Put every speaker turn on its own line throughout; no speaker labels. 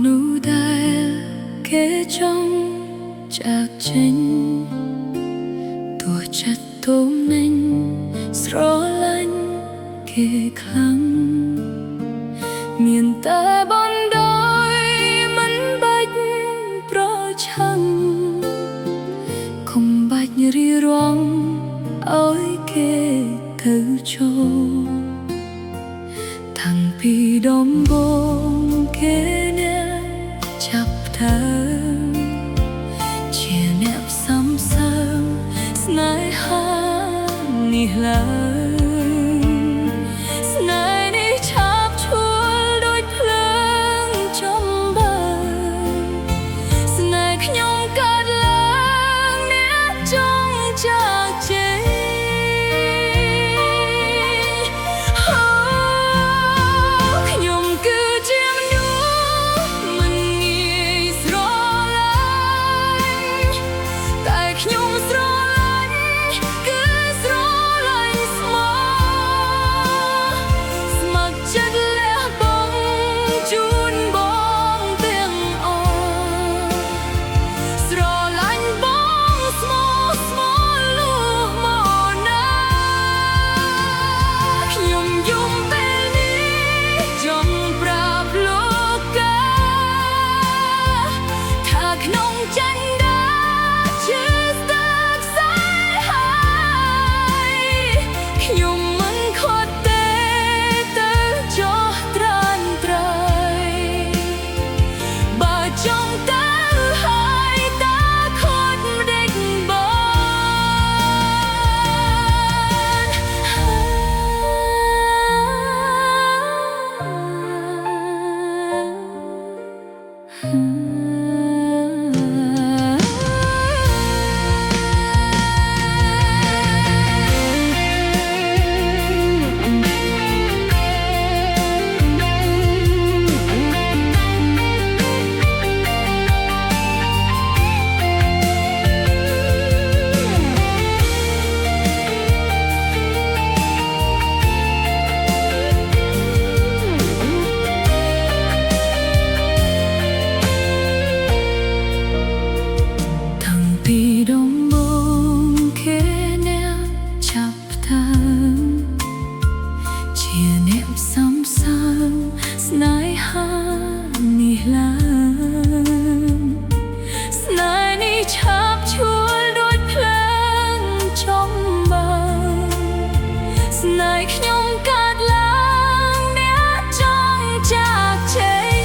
នោះដែលគេចង់ចាកចេញទោះចិត្តទុំនឹងស្រឡាញ់គេខ្លាំងមានតែបណ្ដោយមិនបាច់ប្រឆាំងកុំបាច់រៀបរំឲ្យគេទៅចូលតាំងពីដំបូងគេអ្នកចាប់ដើមជាអ្នកផ្សំផ្សើមស្នេហានេះឡើយស្នេហ៍នេះឆាបឈួលដូចភ្លើងចំបើស្នេហ៍ខ្ញុំកើតឡើងអ្នកចង់ចាកចេញស្នេហានេះឡើយស្នេហ៍នេះឆាបឈួលដូចភ្លើងចំបើស្នេហ៍ខ្ញុំកើតឡើងអ្នកចង់ចាកចេញ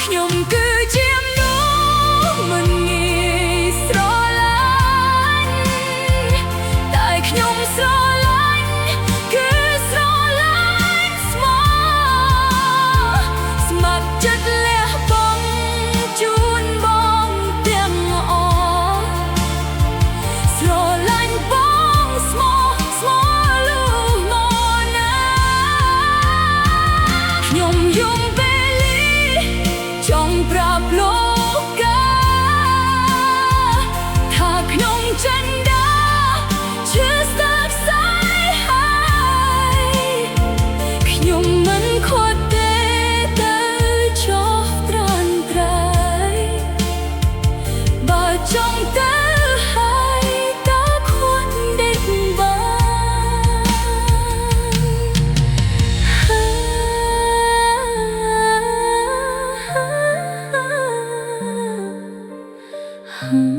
ខ្ញុំគឺជាមនុស្សមិនងាយស្រឡាញ់តែខ្ញុំស្រឡាញ់ចិត្តលះបង់ជូនបងទាំងអស់ស្រឡាញ់បងស្មោះលុះមកណាខ្ញុំយំពេលលីចង់ប្រាប់លោកកាថាខ្ញុំចិនដាឈឺស្ទើរស្ដាយហើយខ្ញុំមិនខត់ចង់ទៅហើយតើខ្លួនដេកបាន